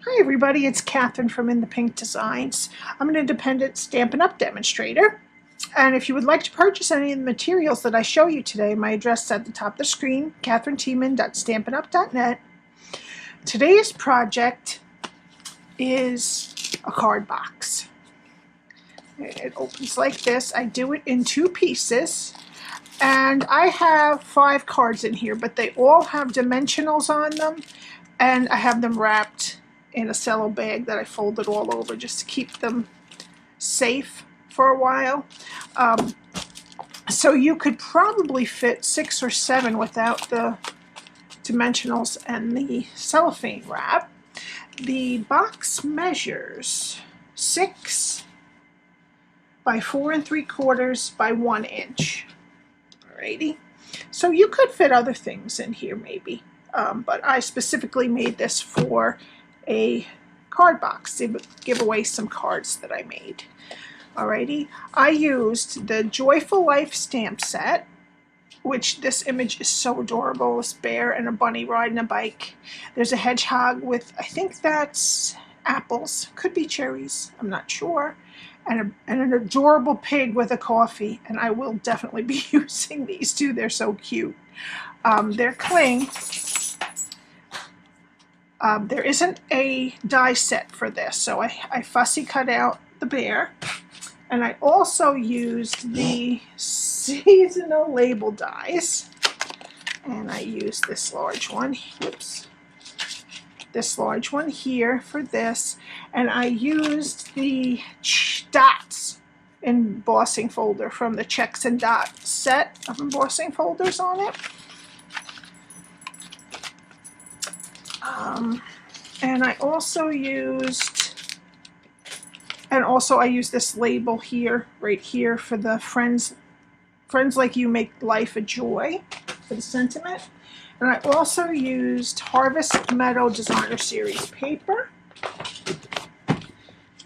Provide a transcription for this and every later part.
Hi everybody, it's Catherine from In the Pink Designs. I'm an independent Stampin' Up demonstrator, and if you would like to purchase any of the materials that I show you today, my address is at the top of the screen, catherinetiemann.stampinup.net. Today's project is a card box. It opens like this. I do it in 2 pieces, and I have 5 cards in here, but they all have dimensionals on them, and I have them wrapped in a cello bag that I folded all over just to keep them safe for a while. So you could probably fit 6 or 7 without the dimensionals and the cellophane wrap. The box measures 6 by 4 3/4 by 1 inch. Alrighty. So you could fit other things in here maybe, but I specifically made this for a card box to give away some cards that I made. Alrighty, I used the Joyful Life stamp set, which this image is so adorable. This bear and a bunny riding a bike. There's a hedgehog with, I think that's apples, could be cherries, I'm not sure, and an adorable pig with a coffee, and I will definitely be using these too. They're so cute. They're cling. There isn't a die set for this, so I fussy cut out the bear, and I also used the seasonal label dies, and I used this large one, whoops, this large one here for this, and I used the dots embossing folder from the checks and dots set of embossing folders on it. And I also used, I used this label here, right here, for the friends like you make life a joy, for the sentiment. And I also used Harvest Meadow Designer Series paper.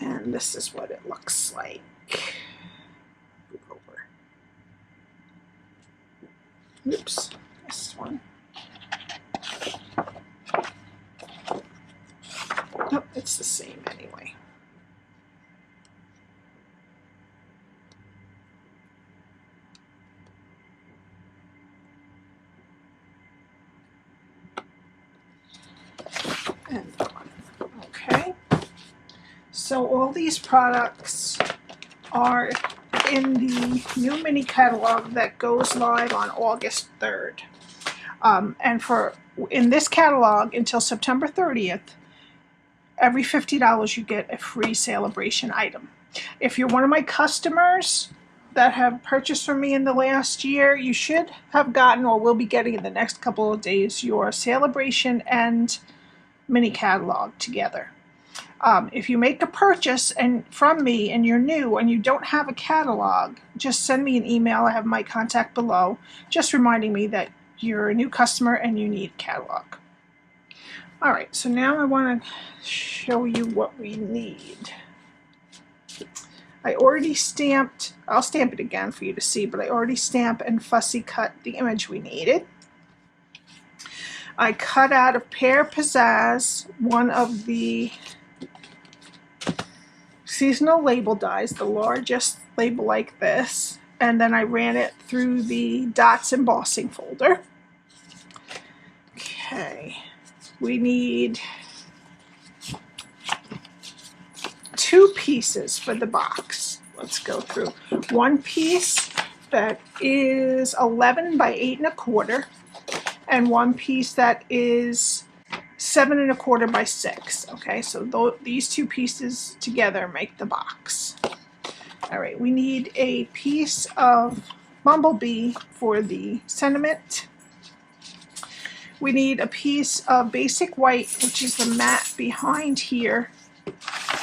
And this is what it looks like. Move over. Oops, this one. Nope, it's the same anyway. And okay. So all these products are in the new mini catalog that goes live on August 3rd. And in this catalog until September 30th, every $50 you get a free celebration item. If you're one of my customers that have purchased from me in the last year, you should have gotten, or will be getting in the next couple of days, your celebration and mini catalog together. If you make a purchase from me and you're new and you don't have a catalog, just send me an email. I have my contact below, just reminding me that you're a new customer and you need a catalog. Alright, so now I want to show you what we need. I already stamped, I'll stamp it again for you to see, but I already stamped and fussy cut the image we needed. I cut out of Pear Pizzazz one of the seasonal label dies, the largest label like this, and then I ran it through the dots embossing folder. Okay. We need 2 pieces for the box. Let's go through. One piece that is 11 by 8 1/4, and one piece that is 7 1/4 by 6. Okay, so these 2 pieces together make the box. All right, we need a piece of Bumblebee for the sentiment. We need a piece of basic white, which is the matte behind here,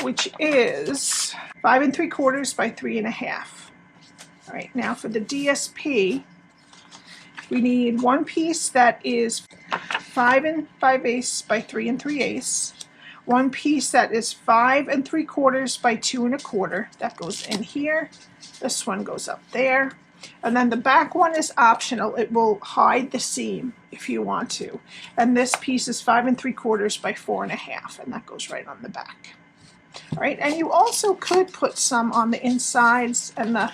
which is 5 3/4 by 3 1/2. All right, now for the DSP, we need one piece that is 5 5/8 by 3 3/8. One piece that is 5 3/4 by 2 1/4. That goes in here. This one goes up there. And then the back one is optional. It will hide the seam if you want to. And this piece is 5 3/4 by 4 1/2, and that goes right on the back. All right, and you also could put some on the insides and the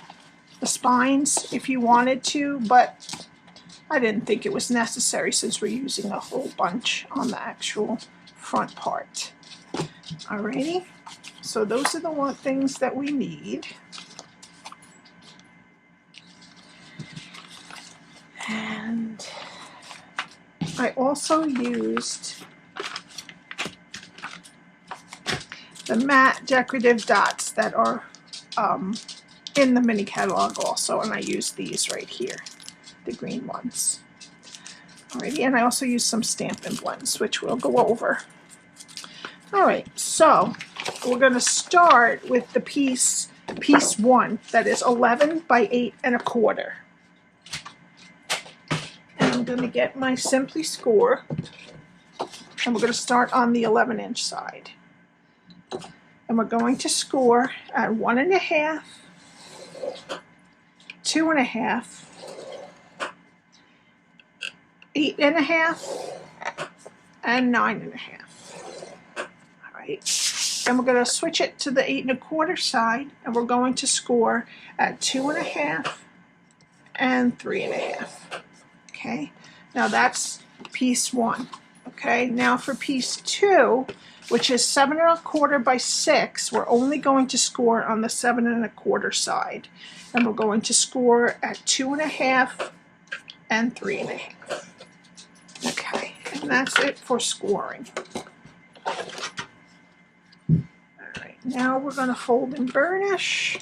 spines if you wanted to, but I didn't think it was necessary since we're using a whole bunch on the actual front part. Alrighty, so those are the things that we need. And I also used the matte decorative dots that are in the mini catalog also, and I used these right here, the green ones. Alrighty, and I also used some Stampin' blends, which we'll go over. Alright, so we're going to start with the piece 1 that is 11 by 8 1/4. And I'm going to get my Simply Score, and we're going to start on the 11-inch side. And we're going to score at 1 1/2, 2 1/2, 8 1/2, and 9 1/2. Alright, and we're going to switch it to the 8 1/4 side, and we're going to score at 2 1/2 and 3 1/2. Okay, now that's piece 1. Okay, now for piece 2, which is 7 1/4 by 6, we're only going to score on the 7 1/4 side, and we're going to score at 2 1/2 and 3 1/2. Okay, and that's it for scoring. Alright, now we're going to fold and burnish.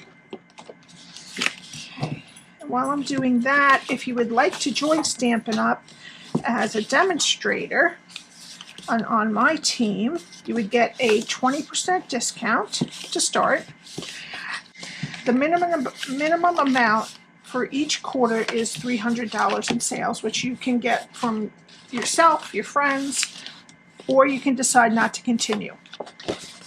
Okay, and while I'm doing that, if you would like to join Stampin' Up as a demonstrator on my team, you would get a 20% discount to start. The minimum amount for each quarter is $300 in sales, which you can get from yourself, your friends, or you can decide not to continue.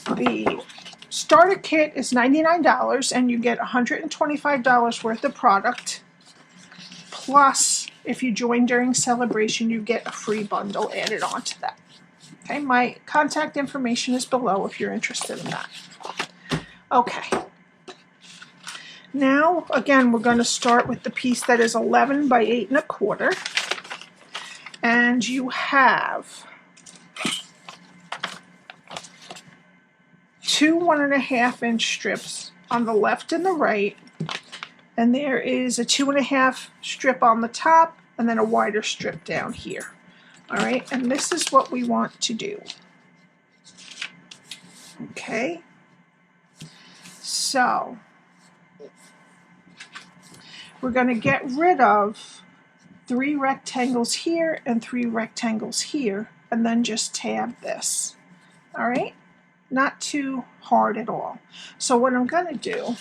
The starter kit is $99, and you get $125 worth of product. Plus, if you join during celebration, you get a free bundle added on to that. Okay, my contact information is below if you're interested in that. Okay. Now, again, we're going to start with the piece that is 11 by 8 1/4. And you have 2 1 1/2-inch strips on the left and the right. And there is a 2 1/2 strip on the top, and then a wider strip down here. Alright, and this is what we want to do. Okay, so we're going to get rid of 3 rectangles here and 3 rectangles here, and then just tab this. Alright, not too hard at all. So what I'm going to do,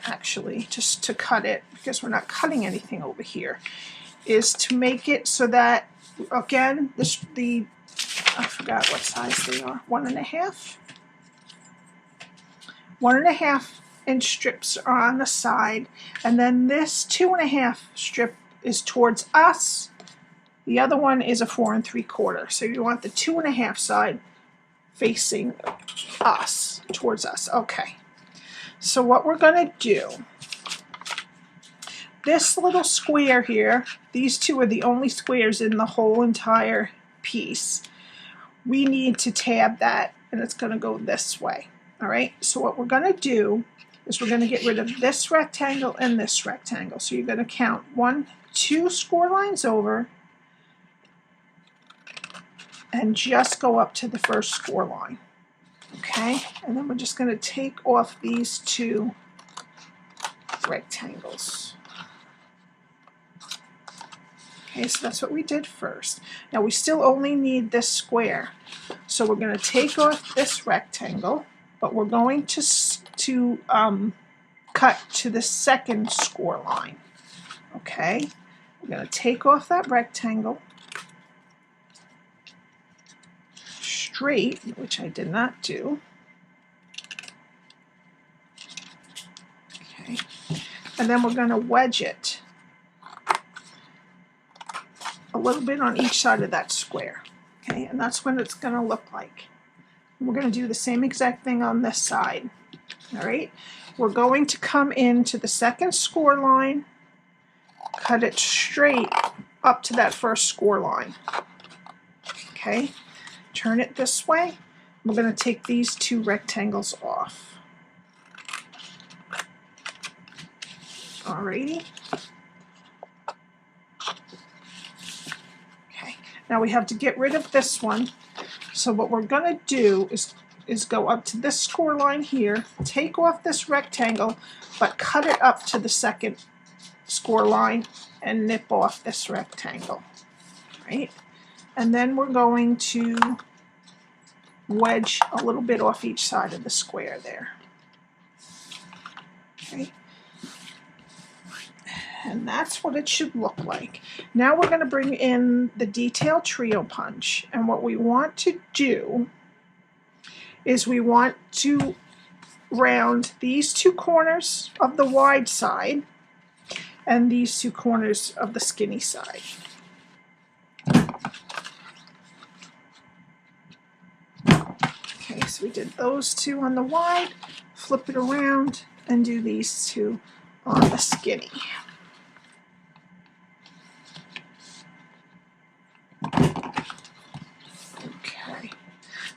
actually, just to cut it, because we're not cutting anything over here, is to make it so that, again, I forgot what size they are, 1 1/2. 1 1/2-inch strips are on the side, and then this 2 1/2 strip is towards us. The other one is a 4 3/4. So you want the 2 1/2 side facing us, towards us. Okay. So what we're going to do, this little square here, these two are the only squares in the whole entire piece. We need to tab that, and it's going to go this way. All right, so what we're going to do is we're going to get rid of this rectangle and this rectangle. So you're going to count 1, 2 score lines over, and just go up to the first score line. Okay, and then we're just going to take off these 2 rectangles. Okay, so that's what we did first. Now we still only need this square. So we're going to take off this rectangle, but we're going to cut to the second score line. Okay, we're going to take off that rectangle straight, which I did not do. Okay, and then we're going to wedge it little bit on each side of that square. Okay, and that's what it's going to look like. We're going to do the same exact thing on this side. All right, we're going to come into the second score line, cut it straight up to that first score line. Okay, turn it this way. We're going to take these two rectangles off. Alrighty. Okay, now we have to get rid of this one. So what we're going to do is go up to this score line here, take off this rectangle, but cut it up to the second score line and nip off this rectangle, right? And then we're going to wedge a little bit off each side of the square there. Okay. And that's what it should look like. Now we're going to bring in the detail trio punch, and what we want to do is we want to round these two corners of the wide side and these two corners of the skinny side. Okay, so we did those two on the wide, flip it around, and do these two on the skinny. Okay,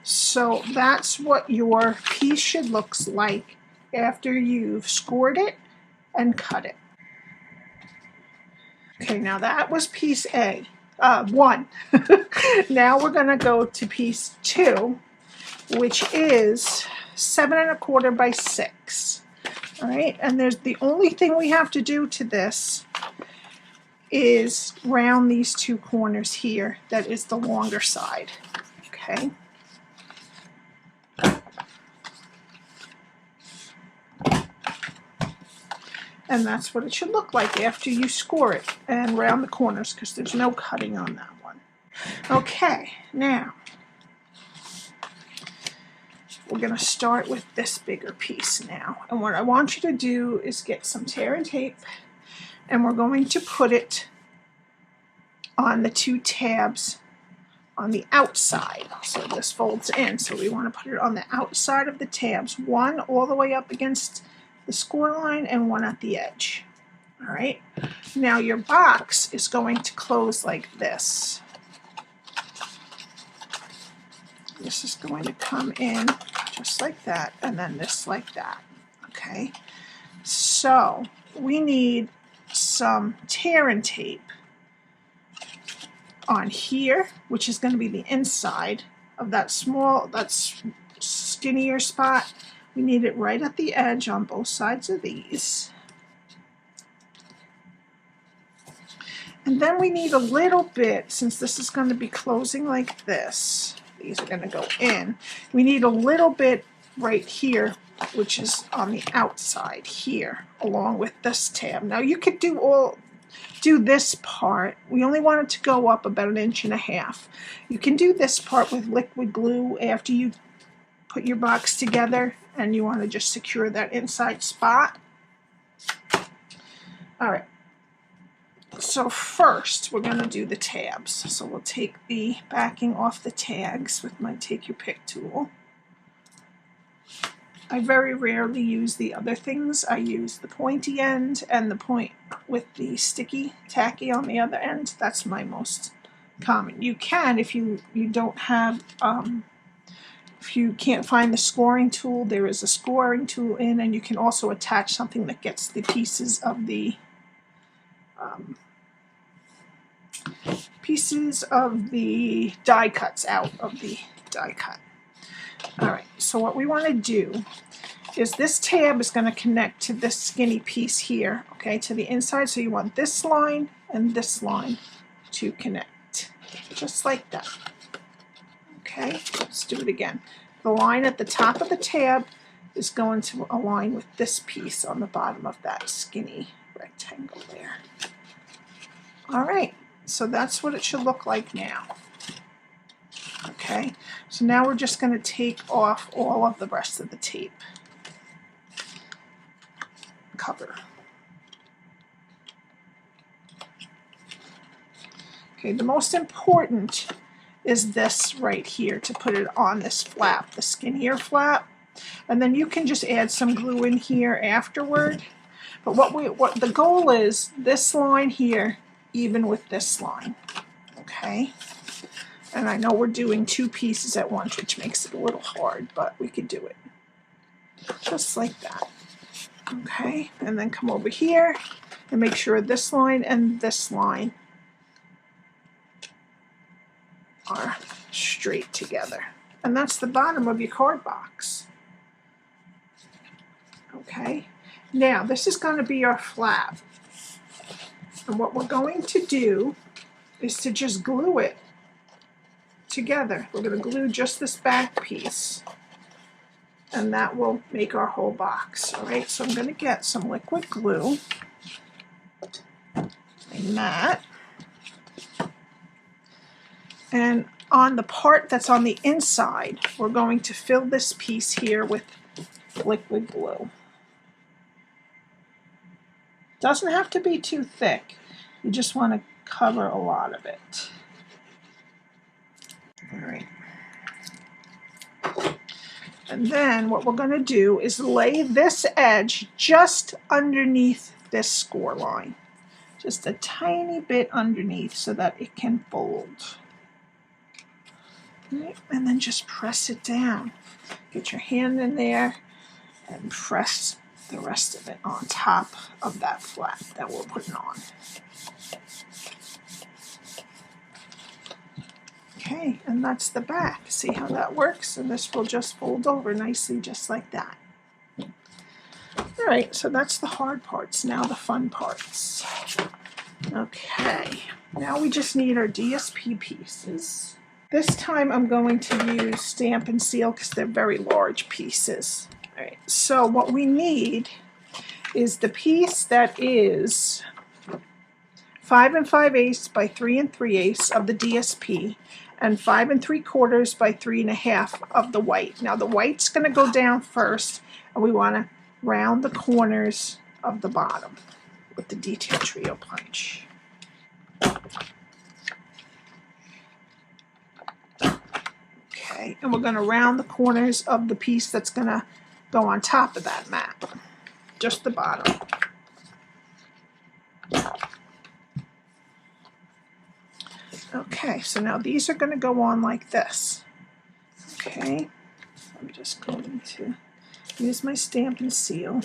so that's what your piece should look like after you've scored it and cut it. Okay, now that was piece A, 1. Now we're going to go to piece 2, which is 7 1/4 by 6. All right, and there's the only thing we have to do to this is round these two corners here. That is the longer side. Okay. And that's what it should look like after you score it and round the corners, because there's no cutting on that one. Okay, now we're going to start with this bigger piece now. And what I want you to do is get some tear and tape, and we're going to put it on the two tabs on the outside. So this folds in, so we want to put it on the outside of the tabs, one all the way up against the score line and one at the edge. All right, now your box is going to close like this. This is going to come in just like that, and then this like that. Okay, so we need some tear and tape on here, which is going to be the inside of that skinnier spot. We need it right at the edge on both sides of these. And then we need a little bit, since this is going to be closing like this, these are going to go in, we need a little bit right here, which is on the outside here, along with this tab. Now you could do this part. We only want it to go up about 1.5 inches. You can do this part with liquid glue after you put your box together and you want to just secure that inside spot. All right, so first we're going to do the tabs. So we'll take the backing off the tags with my take your pick tool. I very rarely use the other things. I use the pointy end and the point with the sticky tacky on the other end. That's my most common. You can, if you don't have if you can't find the scoring tool, there is a scoring tool in, and you can also attach something that gets the pieces of the die cuts out of the die cut. All right, so what we want to do is this tab is going to connect to this skinny piece here, okay, to the inside. So you want this line and this line to connect, just like that. Okay, let's do it again. The line at the top of the tab is going to align with this piece on the bottom of that skinny rectangle there. All right, so that's what it should look like now. Okay, so now we're just going to take off all of the rest of the tape cover. Okay, the most important is this right here, to put it on this flap, the skinnier flap. And then you can just add some glue in here afterward. But what the goal is, this line here, even with this line, okay? And I know we're doing 2 pieces at once, which makes it a little hard, but we could do it. Just like that, okay? And then come over here and make sure this line and this line are straight together. And that's the bottom of your card box. Okay, now this is going to be our flap. And what we're going to do is to just glue it together. We're going to glue just this back piece, and that will make our whole box. All right, so I'm going to get some liquid glue, like that. And on the part that's on the inside, we're going to fill this piece here with liquid glue. Doesn't have to be too thick. You just want to cover a lot of it. All right. And then what we're going to do is lay this edge just underneath this score line. Just a tiny bit underneath so that it can fold. Right. And then just press it down. Get your hand in there and press the rest of it on top of that flap that we're putting on. Okay, and that's the back. See how that works? And this will just fold over nicely just like that. All right, so that's the hard parts. Now the fun parts. Okay, now we just need our DSP pieces. This time I'm going to use Stamp and Seal because they're very large pieces. All right, so what we need is the piece that is 5 5/8 by 3 3/8 of the DSP and 5 3/4 by 3 1/2 of the white. Now the white's going to go down first, and we want to round the corners of the bottom with the detail trio punch. Okay, and we're going to round the corners of the piece that's going to go on top of that mat, just the bottom. Okay, so now these are going to go on like this. Okay, I'm just going to use my Stamp and Seal.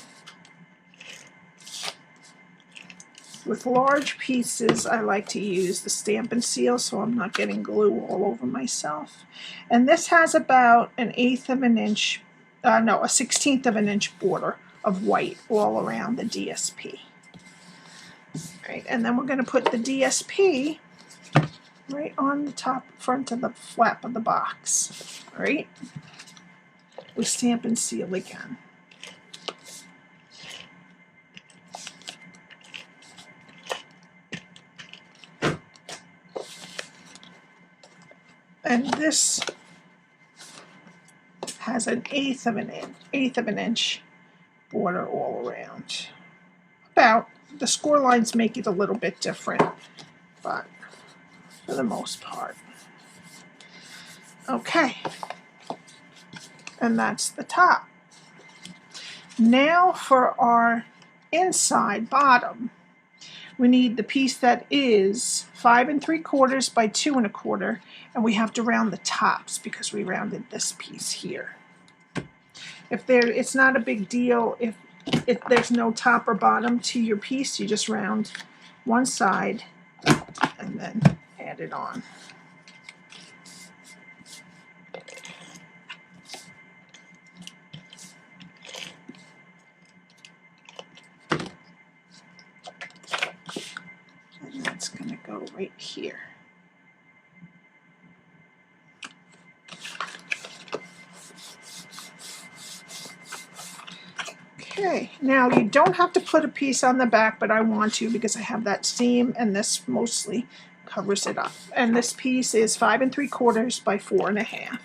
With large pieces, I like to use the Stamp and Seal so I'm not getting glue all over myself. And this has about an 1/8 of an inch, no, a 1/16 of an inch border of white all around the DSP. All right, and then we're going to put the DSP right on the top front of the flap of the box. All right, we Stamp and Seal again. And this has an 1/8 of an inch border all around. About, the score lines make it a little bit different, but for the most part. Okay, and that's the top. Now for our inside bottom, we need the piece that is 5 3/4 by 2 1/4, and we have to round the tops because we rounded this piece here. It's not a big deal if there's no top or bottom to your piece. You just round one side and then add it on. And that's going to go right here. Okay, now you don't have to put a piece on the back, but I want to because I have that seam and this mostly covers it up. And this piece is 5 3/4 by 4 1/2.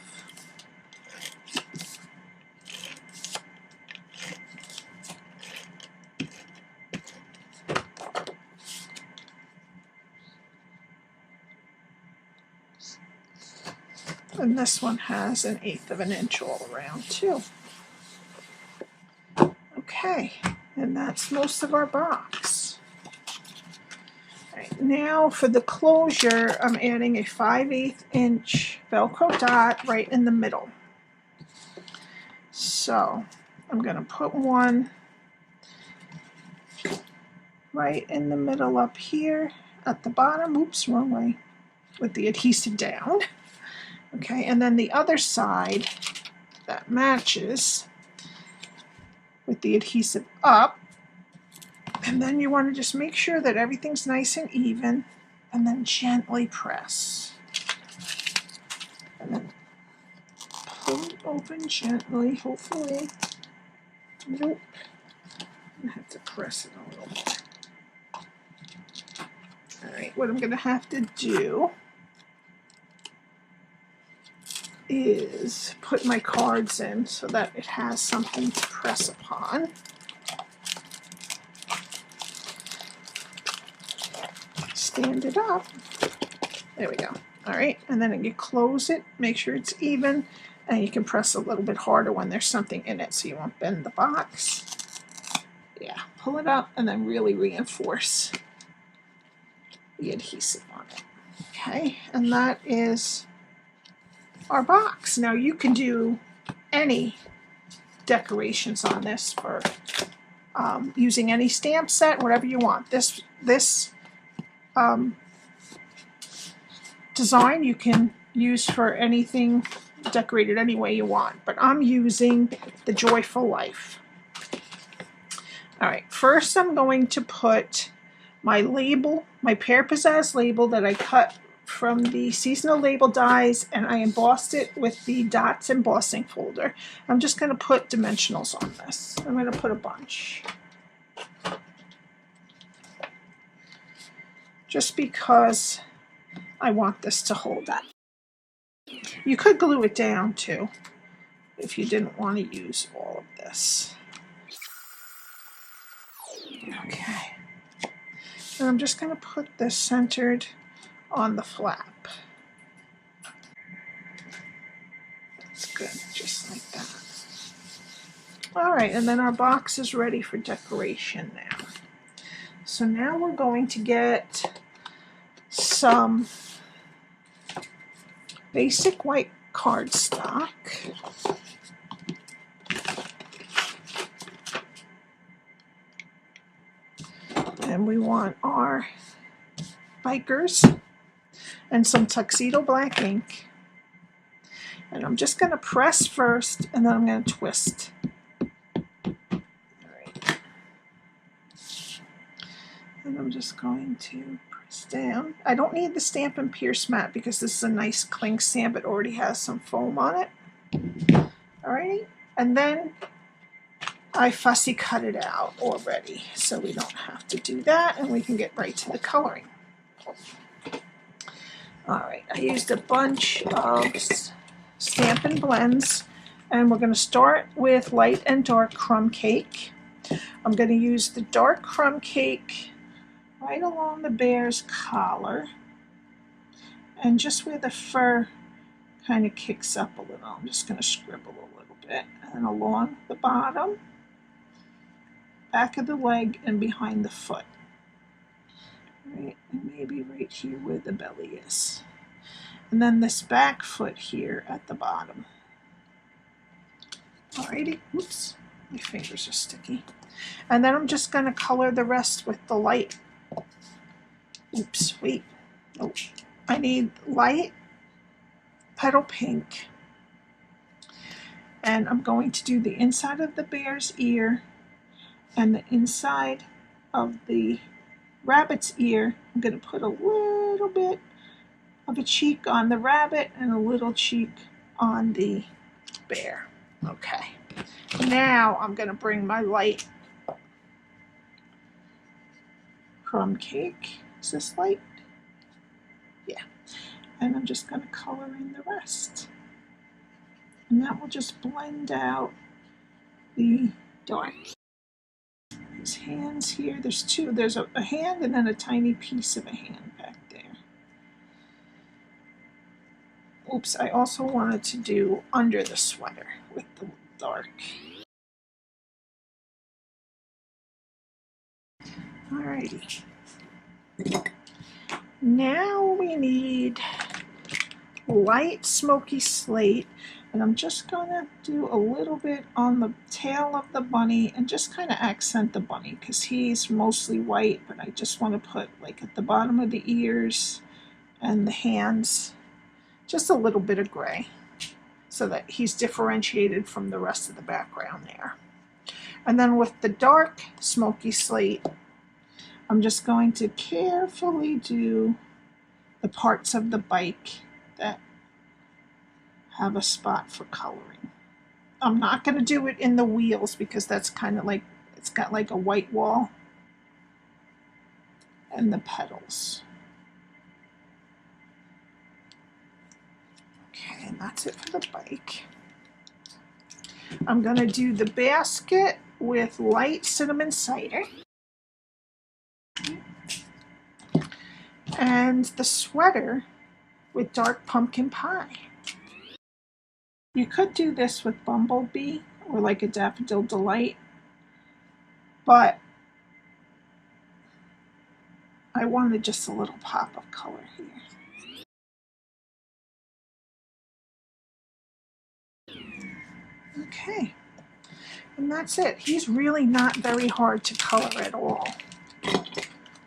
And this one has 1/8 of an inch all around too. Okay, and that's most of our box. All right, now for the closure, I'm adding a 5/8 inch Velcro dot right in the middle. So I'm going to put one right in the middle up here at the bottom. Oops, wrong way. With the adhesive down. Okay, and then the other side that matches with the adhesive up. And then you want to just make sure that everything's nice and even, and then gently press. And then pull it open gently, hopefully. Nope. I have to press it a little more. Alright, what I'm going to have to do is put my cards in so that it has something to press upon. Stand it up. There we go. Alright, and then you close it, make sure it's even, and you can press a little bit harder when there's something in it so you won't bend the box. Yeah, pull it up and then really reinforce the adhesive on it. Okay, and that is our box. Now you can do any decorations on this for using any stamp set, whatever you want. This design you can use for anything, decorated any way you want, but I'm using the Joyful Life. Alright, first I'm going to put my label, my Pear Pizzazz label that I cut from the seasonal label dies, and I embossed it with the Dots embossing folder. I'm just going to put dimensionals on this. I'm going to put a bunch. Just because I want this to hold up. You could glue it down too if you didn't want to use all of this. Okay. And I'm just going to put this centered on the flap. That's good, just like that. Alright, and then our box is ready for decoration now. So now we're going to get some basic white cardstock. And we want our bikers and some Tuxedo Black Ink. And I'm just going to press first, and then I'm going to twist. Alright. And I'm just going to press down. I don't need the Stampin' Pierce mat because this is a nice cling stamp. It already has some foam on it. Alrighty. And then I fussy cut it out already, so we don't have to do that, and we can get right to the coloring. Alright, I used a bunch of Stampin' Blends, and we're going to start with light and dark crumb cake. I'm going to use the dark crumb cake right along the bear's collar, and just where the fur kind of kicks up a little. I'm just going to scribble a little bit, and along the bottom, back of the leg, and behind the foot. Right, and maybe right here where the belly is. And then this back foot here at the bottom. Alrighty, oops, my fingers are sticky. And then I'm just going to color the rest with the light. Oops, wait. Oh, I need light petal pink. And I'm going to do the inside of the bear's ear and the inside of the rabbit's ear. I'm going to put a little bit of a cheek on the rabbit and a little cheek on the bear. Okay. Now I'm going to bring my light crumb cake. Is this light? Yeah. And I'm just going to color in the rest. And that will just blend out the dark. These hands here, there's two. There's a hand and then a tiny piece of a hand back there. Oops, I also wanted to do under the sweater with the dark. Alrighty. Now we need light smoky slate, and I'm just gonna do a little bit on the tail of the bunny and just kind of accent the bunny because he's mostly white, but I just want to put like at the bottom of the ears and the hands just a little bit of gray so that he's differentiated from the rest of the background there. And then with the dark smoky slate, I'm just going to carefully do the parts of the bike that have a spot for coloring. I'm not going to do it in the wheels because that's kind of like, it's got like a white wall, and the petals. Okay, and that's it for the bike. I'm going to do the basket with light cinnamon cider. And the sweater with dark pumpkin pie. You could do this with Bumblebee or like a Daffodil Delight, but I wanted just a little pop of color here. Okay, and that's it. He's really not very hard to color at all.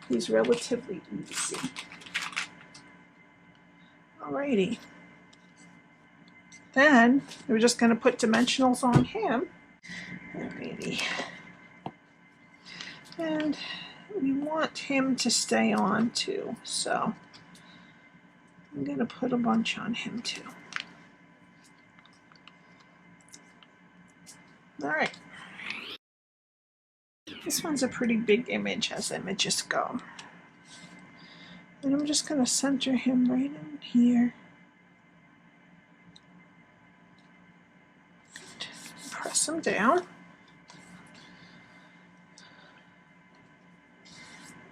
He's relatively easy. Alrighty. Then we're just going to put dimensionals on him. Alrighty. And we want him to stay on too, so I'm going to put a bunch on him too. Alright. This one's a pretty big image as images go. And I'm just going to center him right in here. Press him down.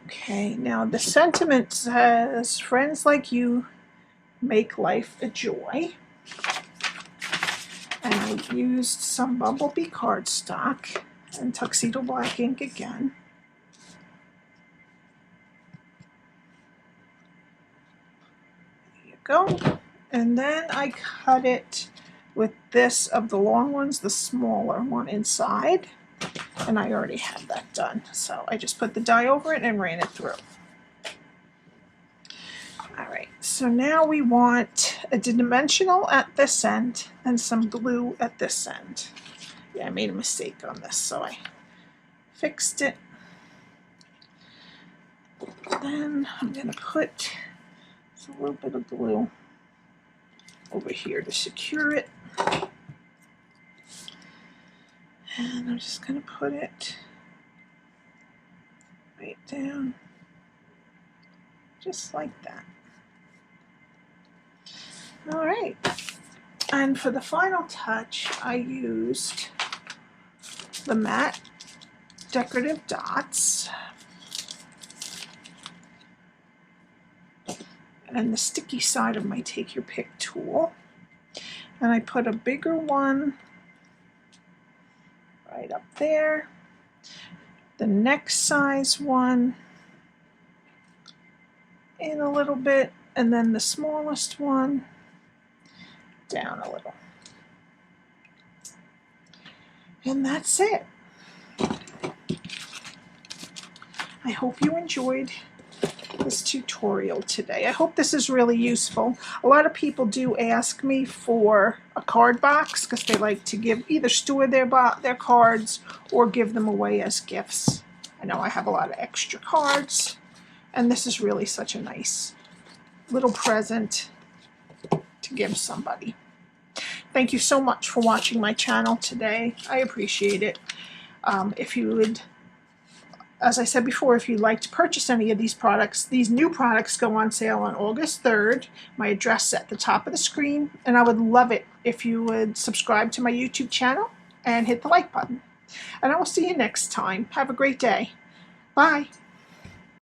Okay, now the sentiment says, friends like you make life a joy. And I used some Bumblebee Cardstock and Tuxedo Black Ink again. There you go. And then I cut it with this of the long ones, the smaller one inside. And I already had that done. So I just put the die over it and ran it through. Alright, so now we want a dimensional at this end and some glue at this end. Yeah, I made a mistake on this, so I fixed it. Then I'm going to put a little bit of glue over here to secure it. And I'm just going to put it right down, just like that. All right. And for the final touch, I used the matte decorative dots and the sticky side of my Take Your Pick tool. And I put a bigger one right up there, the next size one in a little bit, and then the smallest one down a little. And that's it. I hope you enjoyed this tutorial today. I hope this is really useful. A lot of people do ask me for a card box because they like to either store their cards or give them away as gifts. I know I have a lot of extra cards, and this is really such a nice little present to give somebody. Thank you so much for watching my channel today. I appreciate it. If you would, as I said before, if you'd like to purchase any of these products, these new products go on sale on August 3rd. My address is at the top of the screen, and I would love it if you would subscribe to my YouTube channel and hit the like button. And I will see you next time. Have a great day. Bye.